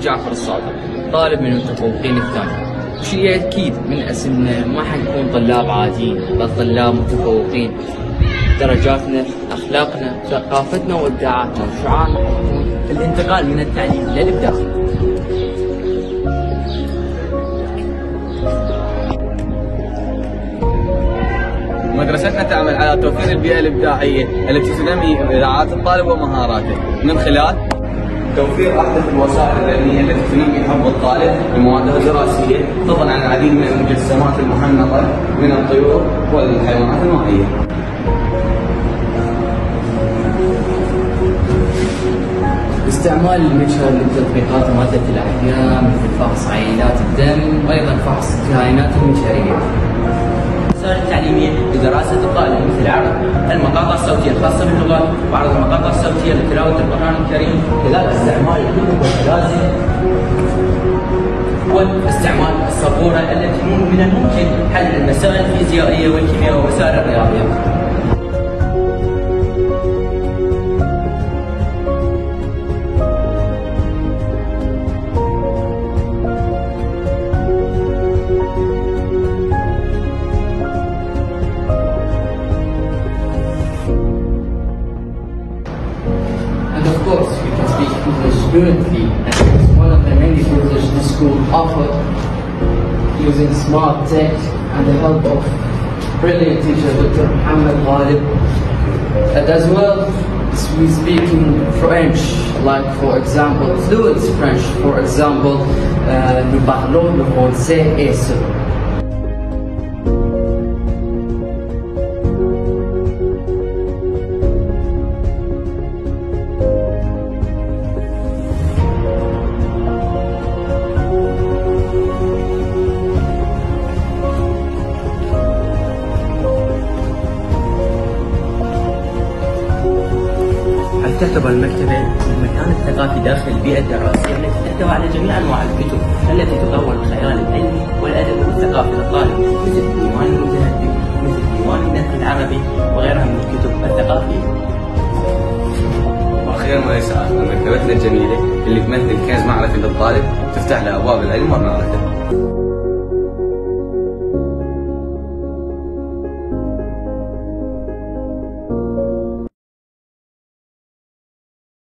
جعفر الصادق، طالب من المتفوقين الثاني. وشيء أكيد من أسمنا ما حنكون طلاب عاديين، بل طلاب متفوقين. درجاتنا، أخلاقنا، ثقافتنا وإبداعاتنا وشعارنا حيكون الانتقال من التعليم للإبداع. مدرستنا تعمل على توفير البيئة الإبداعية التي تنمي إبداعات الطالب ومهاراته من خلال توفير أحدث الوسائل العلمية التي تنمي حب الطالب لمواده الدراسية، فضلا عن العديد من المجسمات المحنطة من الطيور والحيوانات المائية. استعمال المتجر للتطبيقات ومادة الأحياء مثل فحص عينات الدم وأيضا فحص الكائنات المنشرية. الوسائل التعليمية لدراسة الطالب مثل عرض المقاطع الصوتية الخاصة باللغات وعرض المقاطع الصوتية لتلاوة القرآن الكريم، كذلك استعمال الكتب والسلاسل واستعمال السبورة التي من الممكن حل المسائل الفيزيائية والكيمياء ووسائل الرياضيات. And of course, we can speak English fluently, and it's one of the many privileges this school offers, using smart tech and the help of brilliant teacher Dr. Mohammed Ghalib. And as well, we speak in French, like for example, fluent French. For example, nous parlons le français et solo. تعتبر المكتبة المكان الثقافي داخل البيئة الدراسية التي تحتوي على جميع أنواع الكتب التي تطور الخيال العلمي والأدبي والثقافي للطالب، مثل ديوان المتهدد، مثل ديوان النثر العربي وغيرها من الكتب الثقافية. وأخيرا وليس آخرا، مكتبتنا الجميلة اللي تمثل كنز معرفي للطالب تفتح له أبواب العلم والمعرفة.